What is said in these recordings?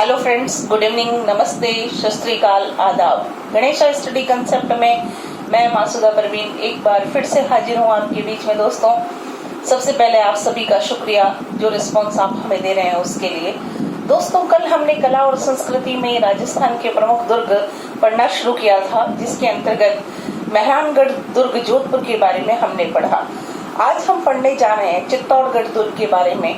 Hello friends, good evening, नमस्ते, सत श्री अकाल, आदाब। गणेश स्टडी कंसेप्ट में मैं मासूदा परवीन एक बार फिर से हाजिर हूँ आपके बीच में। दोस्तों, सबसे पहले आप सभी का शुक्रिया जो रिस्पांस आप हमें दे रहे हैं उसके लिए। दोस्तों, कल हमने कला और संस्कृति में राजस्थान के प्रमुख दुर्ग पढ़ना शुरू किया था, जिसके अंतर्गत मेहरानगढ़ दुर्ग जोधपुर के बारे में हमने पढ़ा। आज हम पढ़ने जा रहे हैं चित्तौड़गढ़ दुर्ग के बारे में,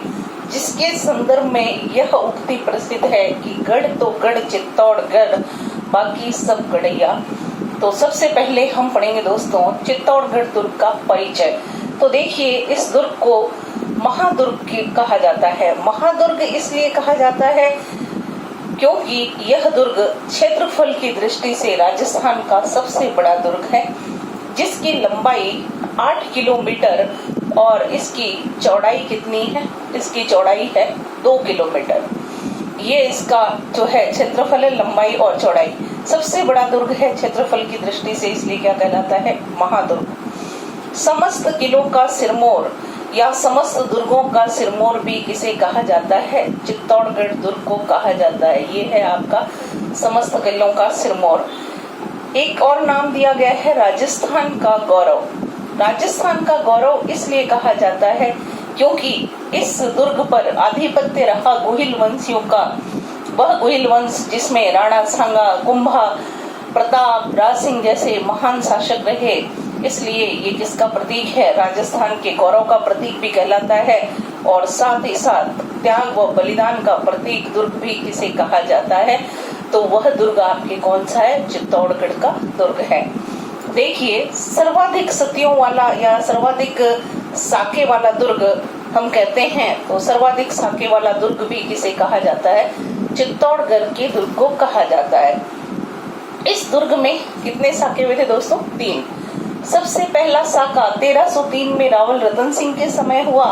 जिसके संदर्भ में यह उक्ति प्रसिद्ध है कि गढ़ तो गढ़ चित्तौड़गढ़, बाकी सब गढ़ैया। तो सबसे पहले हम पढ़ेंगे दोस्तों चित्तौड़गढ़ दुर्ग का परिचय। तो देखिए, इस दुर्ग को महादुर्ग कहा जाता है। महादुर्ग इसलिए कहा जाता है क्योंकि यह दुर्ग क्षेत्रफल की दृष्टि से राजस्थान का सबसे बड़ा दुर्ग है, जिसकी लंबाई 8 किलोमीटर और इसकी चौड़ाई कितनी है? इसकी चौड़ाई है 2 किलोमीटर। ये इसका जो है क्षेत्रफल है, लंबाई और चौड़ाई। सबसे बड़ा दुर्ग है क्षेत्रफल की दृष्टि से, इसलिए क्या कहलाता है? महादुर्ग। समस्त किलों का सिरमौर या समस्त दुर्गों का सिरमौर भी किसे कहा जाता है? चित्तौड़गढ़ दुर्ग को कहा जाता है। ये है आपका समस्त किलों का सिरमौर। एक और नाम दिया गया है राजस्थान का गौरव। राजस्थान का गौरव इसलिए कहा जाता है क्योंकि इस दुर्ग पर आधिपत्य रहा गोहिल वंशियों का। वह गोहिल वंश जिसमें राणा सांगा, कुंभा, प्रताप, राज सिंह जैसे महान शासक रहे, इसलिए ये किसका प्रतीक है? राजस्थान के गौरव का प्रतीक भी कहलाता है। और साथ ही साथ त्याग व बलिदान का प्रतीक दुर्ग भी किसे कहा जाता है? तो वह दुर्ग आपके कौन सा है? चित्तौड़गढ़ का दुर्ग है। देखिए, सर्वाधिक सतियों वाला या सर्वाधिक साके वाला दुर्ग हम कहते हैं, तो सर्वाधिक साके वाला दुर्ग भी किसे कहा जाता है? चित्तौड़गढ़ के दुर्ग को कहा जाता है। इस दुर्ग में कितने साके हुए थे दोस्तों? 3। सबसे पहला साका 1303 में रावल रतन सिंह के समय हुआ।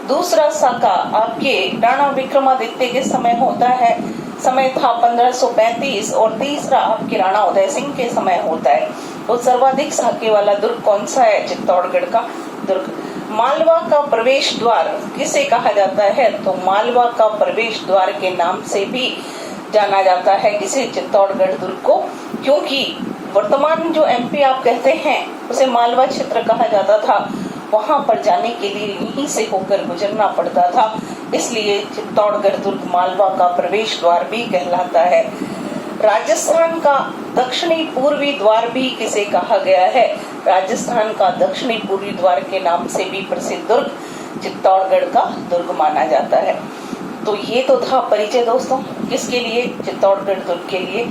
दूसरा साका आपके राणा विक्रमादित्य के समय होता है, समय था 1535। और तीसरा आपके राणा उदय सिंह के समय होता है। तो सर्वाधिक साके वाला दुर्ग कौन सा है? चित्तौड़गढ़ का दुर्ग। मालवा का प्रवेश द्वार किसे कहा जाता है? तो मालवा का प्रवेश द्वार के नाम से भी जाना जाता है किसे? चित्तौड़गढ़ दुर्ग को, क्योंकि वर्तमान जो एमपी आप कहते हैं उसे मालवा क्षेत्र कहा जाता था। वहां पर जाने के लिए यहीं से होकर गुजरना पड़ता था, इसलिए चित्तौड़गढ़ दुर्ग मालवा का प्रवेश द्वार भी कहलाता है। राजस्थान का दक्षिणी पूर्वी द्वार भी किसे कहा गया है? राजस्थान का दक्षिणी पूर्वी द्वार के नाम से भी प्रसिद्ध दुर्ग चित्तौड़गढ़ का दुर्ग माना जाता है। तो ये तो था परिचय दोस्तों, किसके लिए? चित्तौड़गढ़ दुर्ग के लिए।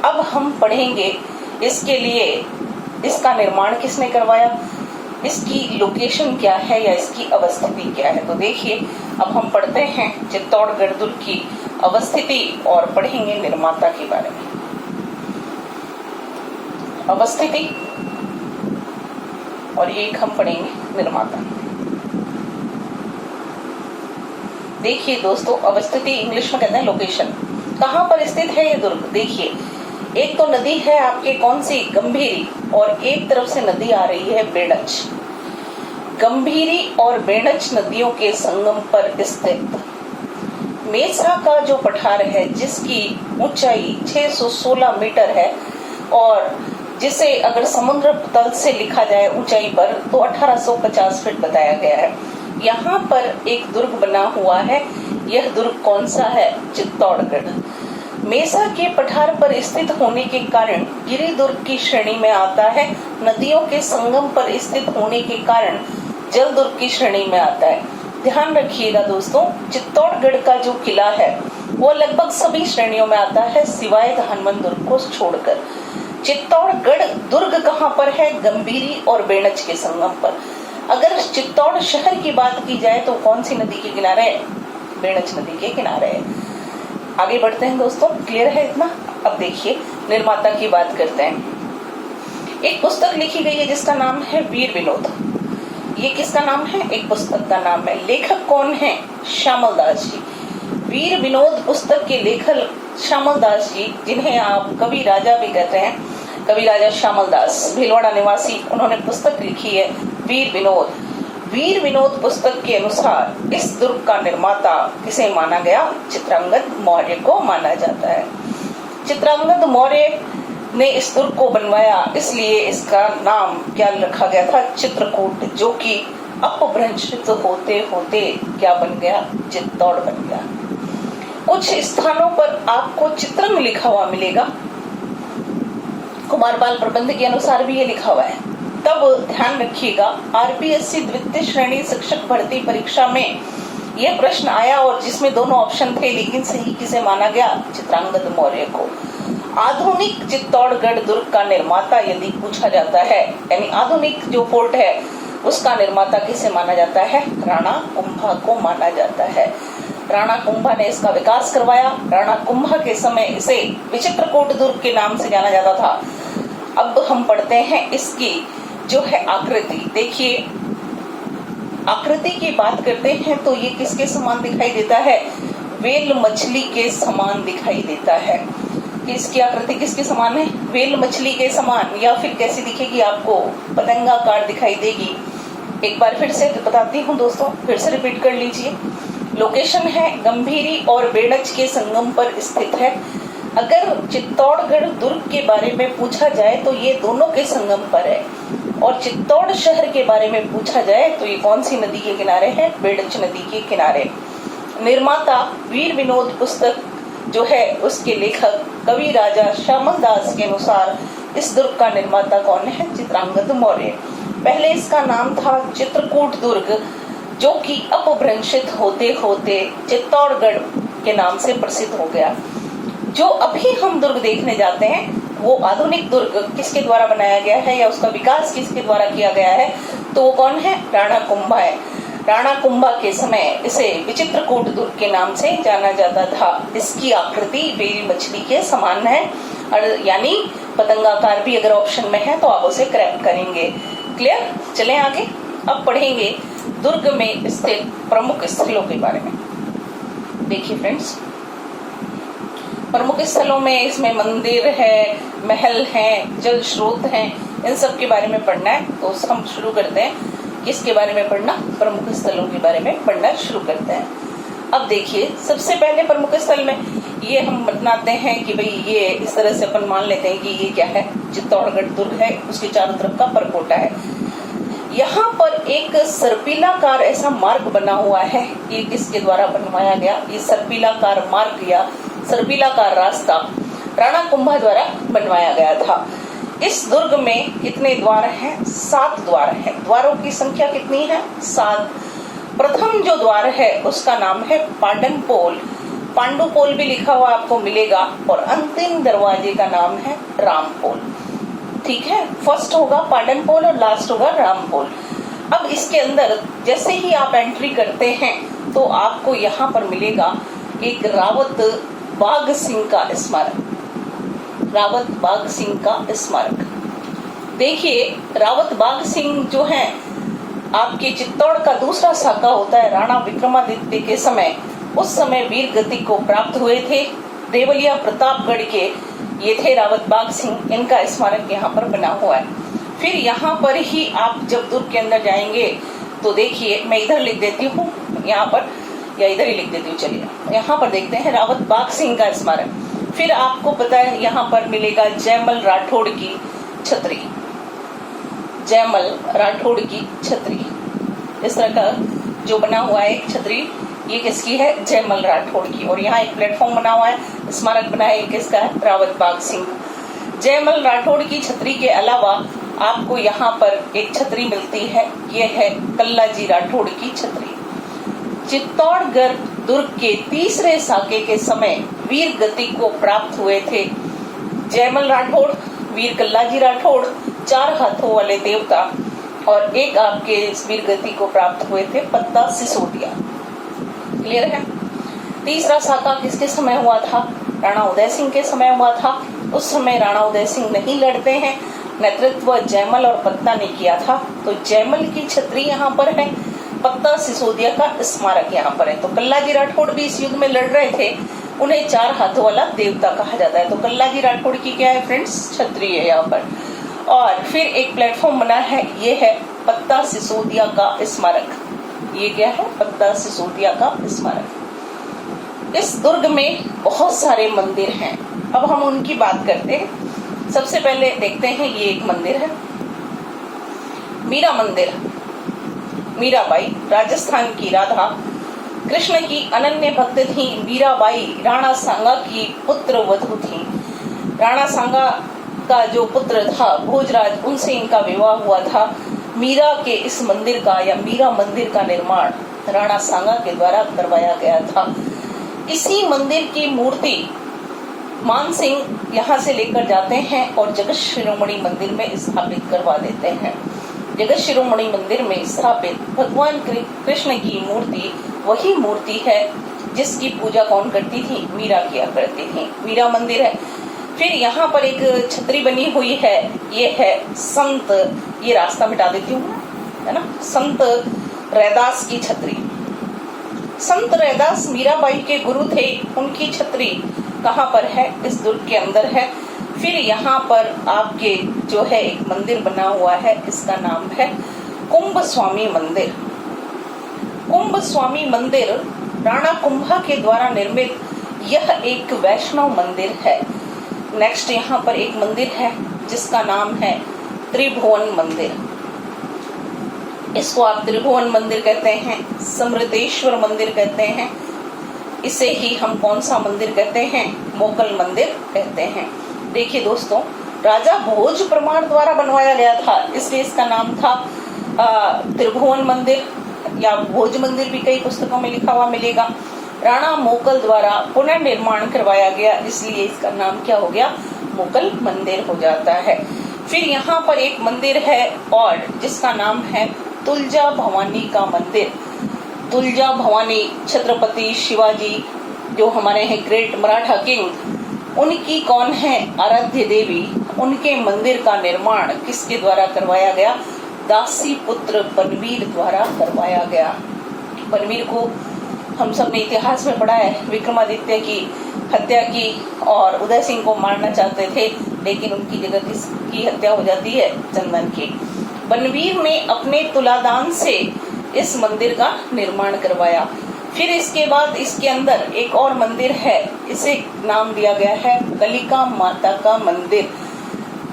अब हम पढ़ेंगे इसके लिए इसका निर्माण किसने करवाया, इसकी लोकेशन क्या है या इसकी अवस्थिति क्या है। तो देखिए, अब हम पढ़ते हैं चित्तौड़गढ़ दुर्ग की अवस्थिति और पढ़ेंगे निर्माता के बारे में। अवस्थिति और एक हम पढ़ेंगे निर्माता। देखिए दोस्तों, अवस्थिति इंग्लिश में कहते हैं लोकेशन। कहाँ पर स्थित है ये दुर्ग? देखिए, एक तो नदी है आपके कौन सी? गंभीरी, और एक तरफ से नदी आ रही है बेणच। गंभीरी और बेणच नदियों के संगम पर स्थित मेसा का जो पठार है, जिसकी ऊंचाई 616 मीटर है और जिसे अगर समुद्र तल से लिखा जाए ऊंचाई पर तो 1850 फीट बताया गया है। यहाँ पर एक दुर्ग बना हुआ है। यह दुर्ग कौन सा है? चित्तौड़गढ़। मेसा के पठार पर स्थित होने के कारण गिरि दुर्ग की श्रेणी में आता है। नदियों के संगम पर स्थित होने के कारण जल दुर्ग की श्रेणी में आता है। ध्यान रखिएगा दोस्तों, चित्तौड़गढ़ का जो किला है वो लगभग सभी श्रेणियों में आता है सिवाय धानमन दुर्ग को छोड़कर। चित्तौड़गढ़ दुर्ग कहाँ पर है? गंभीरी और बेणच के संगम पर। अगर चित्तौड़ शहर की बात की जाए तो कौन सी नदी के किनारे है? बेणच नदी के किनारे है। आगे बढ़ते हैं दोस्तों, क्लियर है इतना? अब देखिए, निर्माता की बात करते हैं। एक पुस्तक लिखी गई है जिसका नाम है वीर विनोद। ये किसका नाम है? एक पुस्तक का नाम है। लेखक कौन है? श्यामल दास जी। वीर विनोद पुस्तक के लेखक श्यामल दास जी, जिन्हें आप कवि राजा भी कहते हैं, कवि राजा श्यामल दास, भीलवाड़ा निवासी, उन्होंने पुस्तक लिखी है वीर विनोद। वीर विनोद पुस्तक के अनुसार इस दुर्ग का निर्माता किसे माना गया? चित्रांगद मौर्य को माना जाता है। चित्रांगद मौर्य ने इस दुर्ग को बनवाया, इसलिए इसका नाम क्या रखा गया था? चित्रकूट, जो कि अपभ्रंशित होते होते क्या बन गया? चित्तौड़ बन गया। कुछ स्थानों पर आपको चित्रंग लिखा हुआ मिलेगा, कुमार बाल प्रबंध के अनुसार भी ये लिखा हुआ है। तब ध्यान रखिएगा, आरपीएससी द्वितीय श्रेणी शिक्षक भर्ती परीक्षा में यह प्रश्न आया और जिसमें दोनों ऑप्शन थे, लेकिन सही किसे माना गया? चित्रांगद मौर्य को। आधुनिक चित्तौड़गढ़ दुर्ग का निर्माता यदि पूछा जाता है, यानी आधुनिक जो फोर्ट है उसका निर्माता किसे माना जाता है? राणा कुंभा को माना जाता है। राणा कुंभा ने इसका विकास करवाया। राणा कुंभा के समय इसे विचित्रकूट दुर्ग के नाम से जाना जाता था। अब हम पढ़ते हैं इसकी जो है आकृति। देखिए, आकृति की बात करते हैं तो ये किसके समान दिखाई देता है? वेल मछली के समान दिखाई देता है। इसकी आकृति किसके समान है? वेल मछली के समान, या फिर कैसी दिखेगी आपको? पतंगाकार दिखाई देगी। एक बार फिर से बताती हूँ दोस्तों, फिर से रिपीट कर लीजिए। लोकेशन है गंभीरी और बेड़च के संगम पर स्थित है। अगर चित्तौड़गढ़ दुर्ग के बारे में पूछा जाए तो ये दोनों के संगम पर है, और चित्तौड़ शहर के बारे में पूछा जाए तो ये कौन सी नदी के किनारे है? बेड़च नदी के किनारे। निर्माता वीर विनोद पुस्तक जो है उसके लेखक कवि राजा श्यामल दास के अनुसार इस दुर्ग का निर्माता कौन है? चित्रांगद मौर्य। पहले इसका नाम था चित्रकूट दुर्ग, जो कि अपभ्रंशित होते होते चित्तौड़गढ़ के नाम से प्रसिद्ध हो गया। जो अभी हम दुर्ग देखने जाते हैं वो आधुनिक दुर्ग किसके द्वारा बनाया गया है, या उसका विकास किसके द्वारा किया गया है? तो वो कौन है? राणा कुंभा है। राणा कुंभा के समय इसे विचित्रकूट दुर्ग के नाम से जाना जाता था। इसकी आकृति वेल मछली के समान है, और यानी पतंगाकार भी अगर ऑप्शन में है तो आप उसे करेक्ट करेंगे। क्लियर? चलें आगे। अब पढ़ेंगे दुर्ग में स्थित प्रमुख स्थलों के बारे में। देखिए फ्रेंड्स, प्रमुख स्थलों में इसमें मंदिर है, महल हैं, जल स्रोत हैं, इन सब के बारे में पढ़ना है। तो हम शुरू करते हैं। किसके बारे में पढ़ना? प्रमुख स्थलों के बारे में पढ़ना शुरू करते हैं। अब देखिए, सबसे पहले प्रमुख स्थल में ये हम बताते हैं कि भाई ये इस तरह से अपन मान लेते हैं कि ये क्या है? चित्तौड़गढ़ दुर्ग है, उसके चारों तरफ का परकोटा है। यहाँ पर एक सर्पिलाकार ऐसा मार्ग बना हुआ है। ये किसके द्वारा बनवाया गया? ये सर्पिलाकार मार्ग या सर्पिलाकार रास्ता राणा कुंभा द्वारा बनवाया गया था। इस दुर्ग में कितने द्वार हैं? 7 द्वार हैं। द्वारों की संख्या कितनी है? 7। प्रथम जो द्वार है उसका नाम है पांडनपोल, पांडुपोल भी लिखा हुआ आपको मिलेगा, और अंतिम दरवाजे का नाम है रामपोल। ठीक है, फर्स्ट होगा पांडनपोल और लास्ट होगा रामपोल। अब इसके अंदर जैसे ही आप एंट्री करते हैं तो आपको यहाँ पर मिलेगा एक रावत बाघ सिंह का स्मारक। रावत बाघ सिंह का स्मारक। देखिए, रावत बाघ सिंह जो है आपके चित्तौड़ का दूसरा शाखा होता है। राणा विक्रमादित्य के समय, उस समय वीर गति को प्राप्त हुए थे। देवलिया प्रतापगढ़ के ये थे रावत बाघ सिंह। इनका स्मारक यहाँ पर बना हुआ है। फिर यहाँ पर ही आप जब दुर्ग के अंदर जाएंगे तो देखिए, मैं इधर लिख देती हूँ यहाँ पर, या इधर ही लिख देती हूँ। चलिए, यहाँ पर देखते हैं रावत बाघ सिंह का स्मारक। फिर आपको पता है यहाँ पर मिलेगा जयमल राठौड़ की छतरी। जयमल राठौड़ की छतरी, इस तरह का जो बना हुआ है एक छतरी, ये किसकी है? जयमल राठौड़ की। और यहाँ एक प्लेटफॉर्म बना हुआ है, स्मारक बना है, किसका है? रावत बाघ सिंह। जयमल राठौड़ की छतरी के अलावा आपको यहाँ पर एक छतरी मिलती है, ये है कल्लाजी राठौड़ की छतरी। चित्तौड़गढ़ दुर्ग के तीसरे साके के समय वीर गति को प्राप्त हुए थे जयमल राठौड़, वीर कल्लाजी राठौड़, 4 हाथों वाले देवता, और एक आपके वीर गति को प्राप्त हुए थे पत्ता सिसोदिया। क्लियर है? तीसरा साका किसके समय हुआ था? राणा उदय सिंह के समय हुआ था। उस समय राणा उदय सिंह नहीं लड़ते हैं, नेतृत्व जयमल और पत्ता ने किया था। तो जयमल की छतरी यहाँ पर है, पत्ता सिसोदिया का स्मारक यहाँ पर है। तो कल्लाजी राठौड़ भी इस युद्ध में लड़ रहे थे, उन्हें 4 हाथों वाला देवता कहा जाता है। तो कल्लाजी राठौड़ की क्या है फ्रेंड्स? छतरी है यहाँ पर। और फिर एक प्लेटफॉर्म बना है, ये है पत्ता सिसोदिया का स्मारक। ये क्या है? पत्ता सिसोदिया का स्मारक। इस दुर्ग में बहुत सारे मंदिर हैं। अब हम उनकी बात करते हैं। सबसे पहले देखते हैं, ये एक मंदिर है, मीरा मंदिर। मीराबाई राजस्थान की राधा कृष्ण की अनन्य भक्त थी। मीराबाई राणा सांगा की पुत्र वधू थी। राणा सांगा का जो पुत्र था भोजराज, उनसे इनका विवाह हुआ था। मीरा के इस मंदिर का या मीरा मंदिर का निर्माण राणा सांगा के द्वारा करवाया गया था। इसी मंदिर की मूर्ति मान सिंह यहाँ से लेकर जाते हैं और जगत शिरोमणि मंदिर में स्थापित करवा देते हैं। जगत शिरोमणि मंदिर में स्थापित भगवान कृष्ण की मूर्ति वही मूर्ति है जिसकी पूजा कौन करती थी? मीरा किया करती थी। मीरा मंदिर है। फिर यहाँ पर एक छतरी बनी हुई है, ये है संत, ये रास्ता मिटा देती हूँ, है ना, संत रैदास की छतरी। संत रैदास मीराबाई के गुरु थे। उनकी छतरी कहाँ पर है? इस दुर्ग के अंदर है। फिर यहाँ पर आपके जो है एक मंदिर बना हुआ है, इसका नाम है कुंभ स्वामी मंदिर। कुंभ स्वामी मंदिर राणा कुंभा के द्वारा निर्मित यह एक वैष्णव मंदिर है। नेक्स्ट यहाँ पर एक मंदिर है जिसका नाम है त्रिभुवन मंदिर। इसको आप त्रिभुवन मंदिर कहते हैं, समृद्धेश्वर मंदिर कहते हैं। इसे ही हम कौन सा मंदिर कहते हैं? मोकल मंदिर कहते हैं। देखिए दोस्तों, राजा भोज परमार द्वारा बनवाया गया था, इसलिए इसका नाम था त्रिभुवन मंदिर या भोज मंदिर भी कई पुस्तकों में लिखा हुआ मिलेगा। राणा मोकल द्वारा पुनर्निर्माण करवाया गया, इसलिए इसका नाम क्या हो गया? मोकल मंदिर हो जाता है। फिर यहाँ पर एक मंदिर है और जिसका नाम है तुलजा भवानी का मंदिर। तुलजा भवानी छत्रपति शिवाजी जो हमारे हैं ग्रेट मराठा किंग, उनकी कौन है? आराध्य देवी। उनके मंदिर का निर्माण किसके द्वारा करवाया गया? दासी पुत्र बनवीर द्वारा करवाया गया। बनवीर को हम सब ने इतिहास में पढ़ा है, विक्रमादित्य की हत्या की और उदय सिंह को मारना चाहते थे, लेकिन उनकी जगह किसकी हत्या हो जाती है? चंदन की। बनवीर ने अपने तुलादान से इस मंदिर का निर्माण करवाया। फिर इसके बाद इसके अंदर एक और मंदिर है, इसे नाम दिया गया है कलिका माता का मंदिर।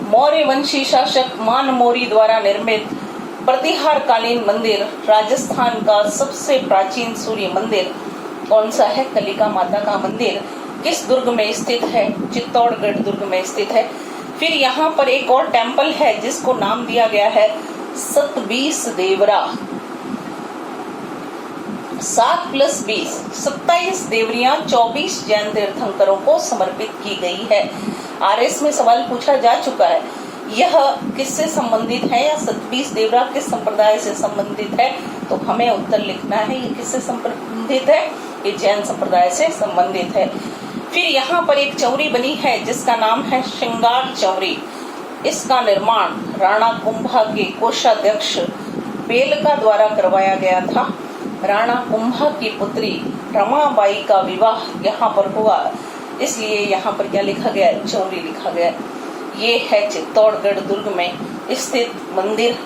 मौर्य वंशी शासक मान मौर्य द्वारा निर्मित प्रतिहार कालीन मंदिर, राजस्थान का सबसे प्राचीन सूर्य मंदिर कौन सा है? कलिका माता का मंदिर। किस दुर्ग में स्थित है? चित्तौड़गढ़ दुर्ग में स्थित है। फिर यहाँ पर एक और टेम्पल है जिसको नाम दिया गया है सतबीस देवरा। 7+20 27 देवरियां 24 जैन तीर्थंकरों को समर्पित की गई है। आरएस में सवाल पूछा जा चुका है, यह किससे संबंधित है या 27 देवरा किस संप्रदाय से संबंधित है? तो हमें उत्तर लिखना है ये किससे संबंधित है? ये जैन संप्रदाय से संबंधित है। फिर यहाँ पर एक चौरी बनी है जिसका नाम है श्रृंगार चौरी। इसका निर्माण राणा कुंभा के कोषाध्यक्ष बेलका द्वारा करवाया गया था। राणा कुंभा की पुत्री रमाबाई का विवाह यहाँ पर हुआ, इसलिए यहाँ पर क्या लिखा गया? चौरी लिखा गया। ये है चित्तौड़गढ़ दुर्ग में स्थित मंदिर,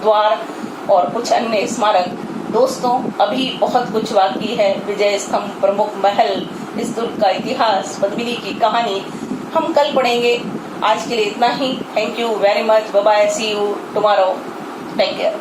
द्वार और कुछ अन्य स्मारक। दोस्तों, अभी बहुत कुछ बाकी है। विजय स्तंभ, प्रमुख महल, इस दुर्ग का इतिहास, पद्मिनी की कहानी हम कल पढ़ेंगे। आज के लिए इतना ही। Thank you very much. Bye bye, see you tomorrow. Take care.